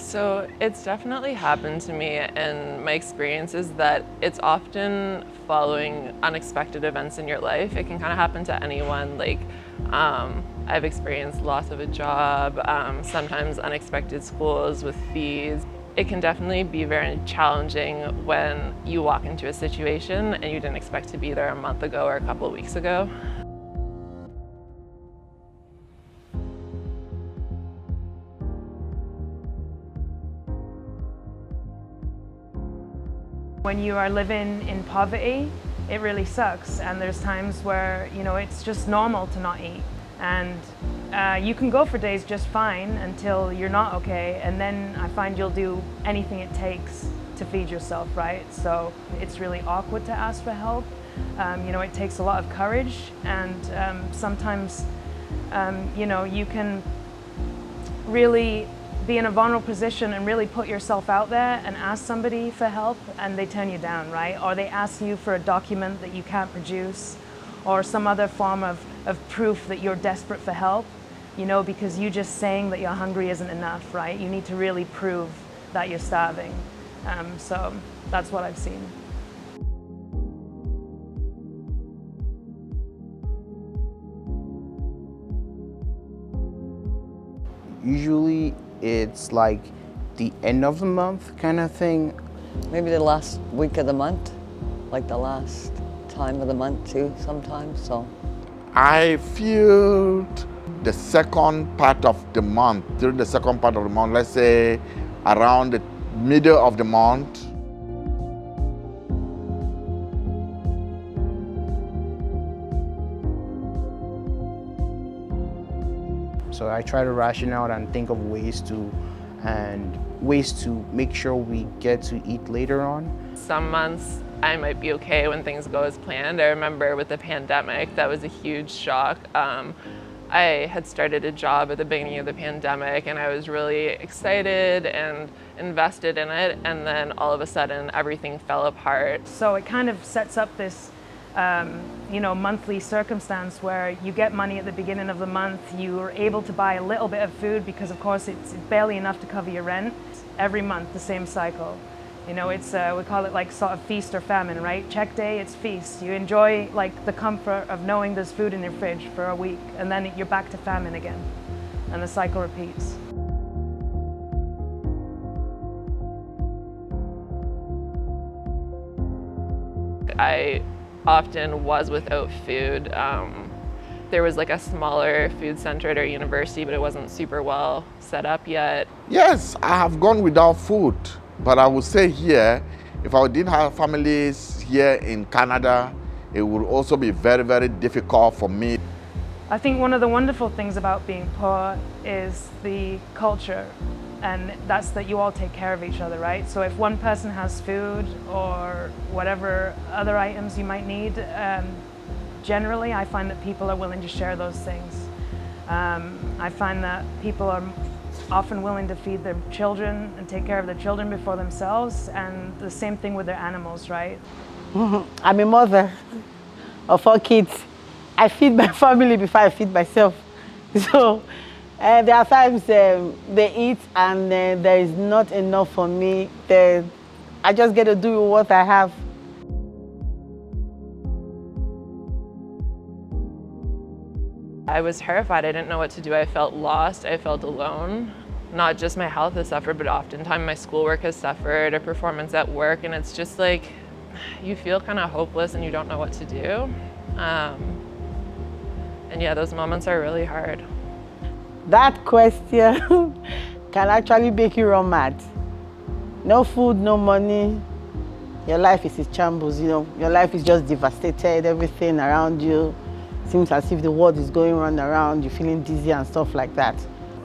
So it's definitely happened to me, and my experience is that it's often following unexpected events in your life. It can kind of happen to anyone. I've experienced loss of a job, sometimes unexpected schools with fees. It can definitely be very challenging when you walk into a situation and you didn't expect to be there a month ago or a couple of weeks ago. When you are living in poverty, it really sucks, and there's times where, it's just normal to not eat. And you can go for days just fine until you're not okay, and then I find you'll do anything it takes to feed yourself, right? So it's really awkward to ask for help. It takes a lot of courage, and sometimes, you can really be in a vulnerable position and really put yourself out there and ask somebody for help, and they turn you down, right? Or they ask you for a document that you can't produce, or some other form of proof that you're desperate for help, because you just saying that you're hungry isn't enough, right? You need to really prove that you're starving. So that's what I've seen. Usually it's like the end of the month kind of thing. Maybe the last week of the month, like the last time of the month too sometimes, so. I feel the second part of the month, during the second part of the month, let's say around the middle of the month. So I try to ration out and think of ways to make sure we get to eat later on. Some months I might be okay when things go as planned. I remember with the pandemic, that was a huge shock. I had started a job at the beginning of the pandemic, and I was really excited and invested in it, and then all of a sudden everything fell apart. So it kind of sets up this monthly circumstance where you get money at the beginning of the month, you're able to buy a little bit of food because of course it's barely enough to cover your rent. Every month, the same cycle. It's we call it like sort of feast or famine, right? Check day, it's feast. You enjoy like the comfort of knowing there's food in your fridge for a week, and then you're back to famine again, and the cycle repeats. I often was without food. There was like a smaller food center at our university, but it wasn't super well set up yet. Yes, I have gone without food, but I would say here, if I didn't have families here in Canada, it would also be very, very difficult for me. I think one of the wonderful things about being poor is the culture, and that's that you all take care of each other, right? So if one person has food or whatever other items you might need, generally I find that people are willing to share those things. I find that people are often willing to feed their children and take care of their children before themselves, and the same thing with their animals, right? I'm a mother of 4 kids. I feed my family before I feed myself. So there are times they eat and there is not enough for me. I just get to do what I have. I was terrified. I didn't know what to do. I felt lost. I felt alone. Not just my health has suffered, but oftentimes my schoolwork has suffered, a performance at work, and it's just like you feel kind of hopeless and you don't know what to do. And yeah, those moments are really hard. That question can actually make you run mad. No food, no money. Your life is in shambles, Your life is just devastated. Everything around you seems as if the world is going round around. You're feeling dizzy and stuff like that.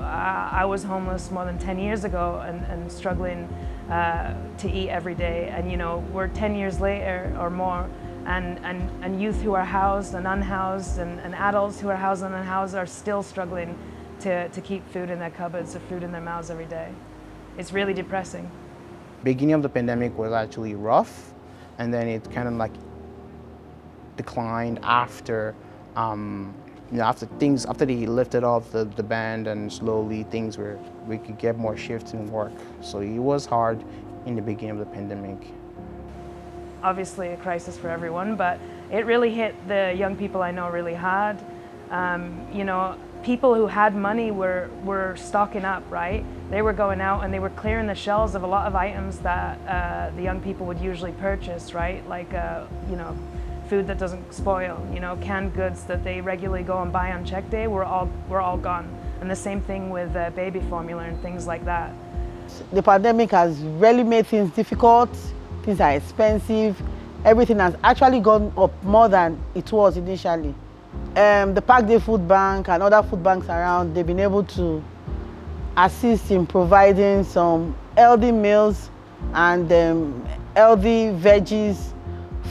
I was homeless more than 10 years ago and struggling to eat every day. And we're 10 years later or more, and youth who are housed and unhoused and adults who are housed and unhoused are still struggling to keep food in their cupboards or food in their mouths every day. It's really depressing. Beginning of the pandemic was actually rough, and then it kind of like declined after You know, after they lifted off the ban, and slowly we could get more shifts in work. So it was hard in the beginning of the pandemic. Obviously a crisis for everyone, but it really hit the young people I know really hard. You know, people who had money were stocking up, right? They were going out and they were clearing the shelves of a lot of items that the young people would usually purchase, right? Like, you know, food that doesn't spoil, you know, canned goods that they regularly go and buy on check day were all gone. And the same thing with baby formula and things like that. The pandemic has really made things difficult. Things are expensive. Everything has actually gone up more than it was initially. The Parkdale Food Bank and other food banks around, they've been able to assist in providing some healthy meals and healthy veggies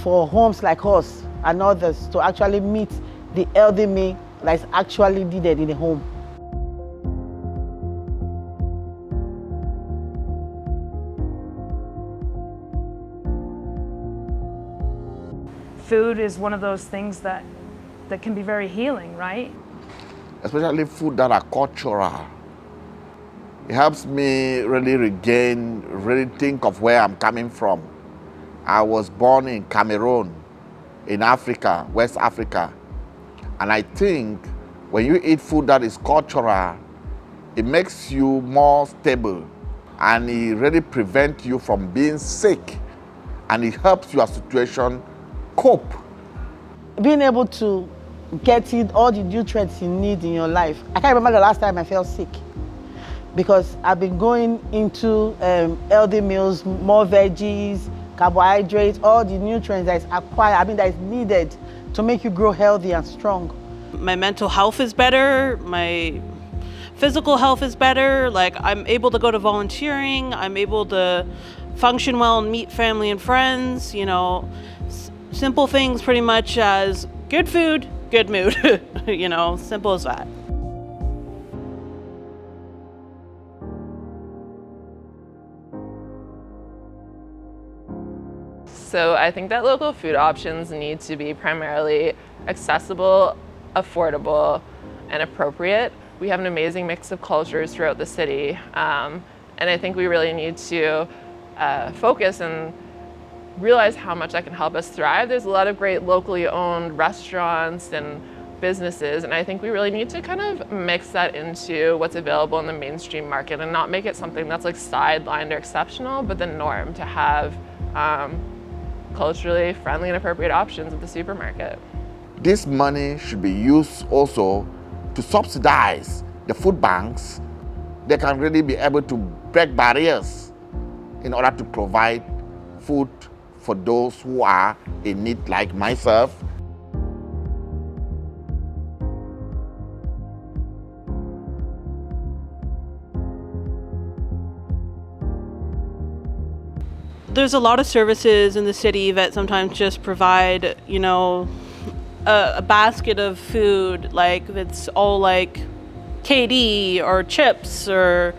for homes like us and others to actually meet the healthy meal that is actually needed in the home. Food is one of those things that can be very healing, right? Especially food that are cultural. It helps me really think of where I'm coming from. I was born in Cameroon, in Africa, West Africa. And I think when you eat food that is cultural, it makes you more stable and it really prevents you from being sick and it helps your situation cope. Being able to get in all the nutrients you need in your life. I can't remember the last time I felt sick because I've been going into healthy meals, more veggies, carbohydrates, all the nutrients that is acquired, that is needed to make you grow healthy and strong. My mental health is better, my physical health is better, like I'm able to go to volunteering, I'm able to function well and meet family and friends, you know, simple things pretty much as good food, good mood, you know, simple as that. So I think that local food options need to be primarily accessible, affordable, and appropriate. We have an amazing mix of cultures throughout the city, and I think we really need to focus and realize how much that can help us thrive. There's a lot of great locally owned restaurants and businesses, and I think we really need to kind of mix that into what's available in the mainstream market and not make it something that's like sidelined or exceptional, but the norm to have culturally friendly and appropriate options at the supermarket. This money should be used also to subsidize the food banks. They can really be able to break barriers in order to provide food for those who are in need like myself. There's a lot of services in the city that sometimes just provide, you know, a basket of food, like it's all like KD or chips or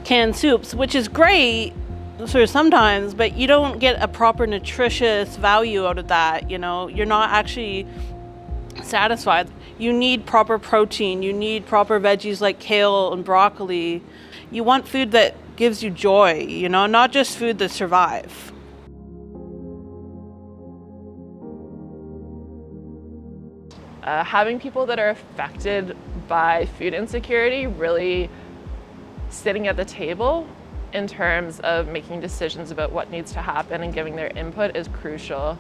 canned soups, which is great sort of sometimes, but you don't get a proper nutritious value out of that, you know, you're not actually satisfied. You need proper protein, you need proper veggies like kale and broccoli. You want food that gives you joy, you know, not just food that survive. Having people that are affected by food insecurity really sitting at the table in terms of making decisions about what needs to happen and giving their input is crucial.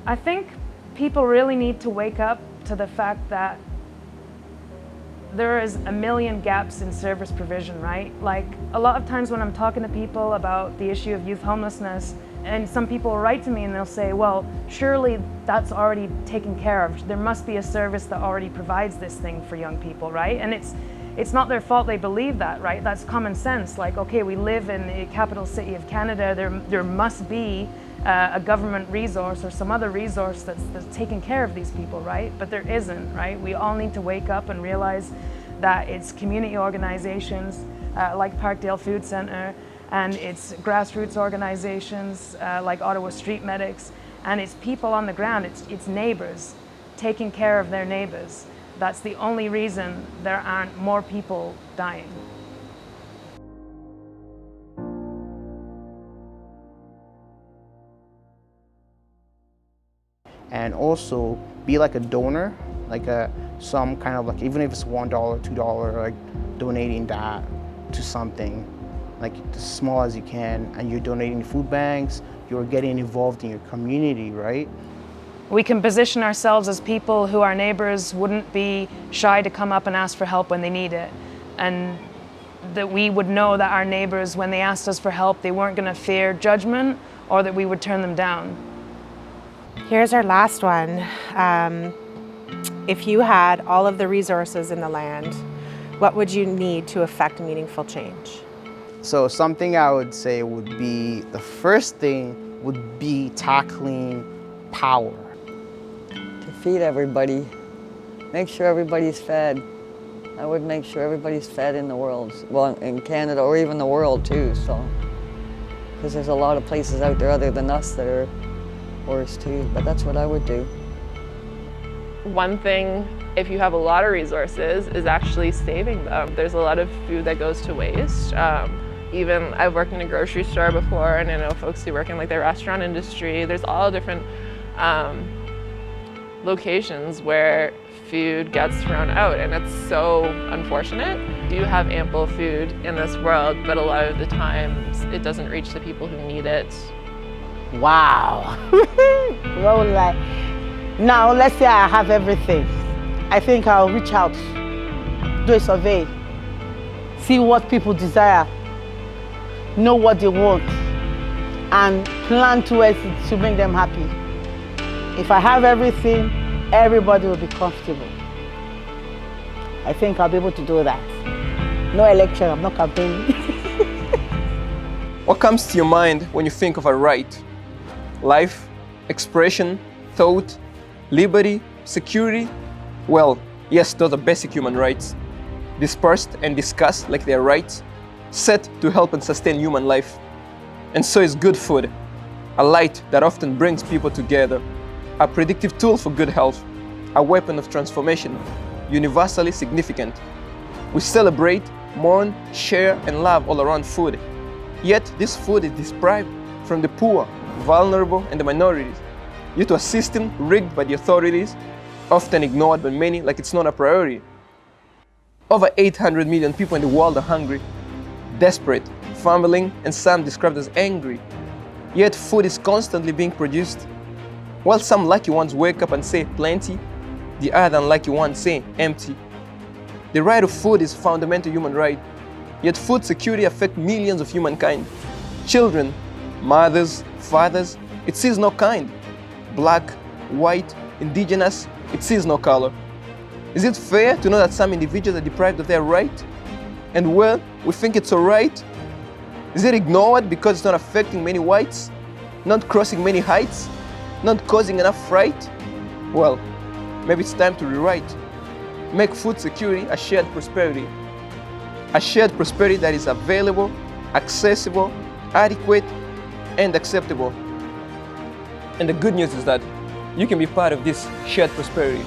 I think people really need to wake up to the fact that there is a million gaps in service provision, right? Like a lot of times when I'm talking to people about the issue of youth homelessness, and some people write to me and they'll say, well, surely that's already taken care of. There must be a service that already provides this thing for young people, right? And it's not their fault they believe that, right? That's common sense. Like, okay, we live in the capital city of Canada, there must be a government resource or some other resource that's taking care of these people, right? But there isn't, right? We all need to wake up and realize that it's community organizations like Parkdale Food Centre, and it's grassroots organizations like Ottawa Street Medics, and it's people on the ground, it's neighbours taking care of their neighbours that's the only reason there aren't more people dying. And also be like a donor, like some kind of like, even if it's $1, $2, like donating that to something, like as small as you can, and you're donating to food banks, you're getting involved in your community, right? We can position ourselves as people who our neighbours wouldn't be shy to come up and ask for help when they need it. And that we would know that our neighbours, when they asked us for help, they weren't going to fear judgment or that we would turn them down. Here's our last one. If you had all of the resources in the land, what would you need to affect meaningful change? So something I would say would be, the first thing would be tackling power. To feed everybody, make sure everybody's fed. I would make sure everybody's fed in the world, well, in Canada or even the world too, so. Because there's a lot of places out there other than us that are worse too, but that's what I would do. One thing, if you have a lot of resources, is actually saving them. There's a lot of food that goes to waste. Even I've worked in a grocery store before, and I know folks who work in like the restaurant industry. There's all different locations where food gets thrown out, and it's so unfortunate. We do have ample food in this world, but a lot of the times it doesn't reach the people who need it. Wow. Well, like, now let's say I have everything. I think I'll reach out, do a survey, see what people desire, know what they want, and plan towards it to make them happy. If I have everything, everybody will be comfortable. I think I'll be able to do that. No election, I'm not campaigning. What comes to your mind when you think of a right? Life, expression, thought, liberty, security? Well, yes, those are basic human rights, dispersed and discussed like they are rights, set to help and sustain human life. And so is good food, a light that often brings people together, a predictive tool for good health, a weapon of transformation, universally significant. We celebrate, mourn, share, and love all around food. Yet this food is deprived from the poor, vulnerable, and the minorities, due to a system rigged by the authorities, often ignored by many like it's not a priority. Over 800 million people in the world are hungry, desperate, fumbling, and some described as angry. Yet food is constantly being produced. While some lucky ones wake up and say plenty, the other unlucky ones say empty. The right of food is a fundamental human right, yet food security affects millions of humankind. Children, mothers, fathers, it sees no kind. Black, white, indigenous, it sees no color. Is it fair to know that some individuals are deprived of their right? And well, we think it's alright? Is it ignored because it's not affecting many whites? Not crossing many heights? Not causing enough fright? Well, maybe it's time to rewrite. Make food security a shared prosperity. A shared prosperity that is available, accessible, adequate, and acceptable. And the good news is that you can be part of this shared prosperity.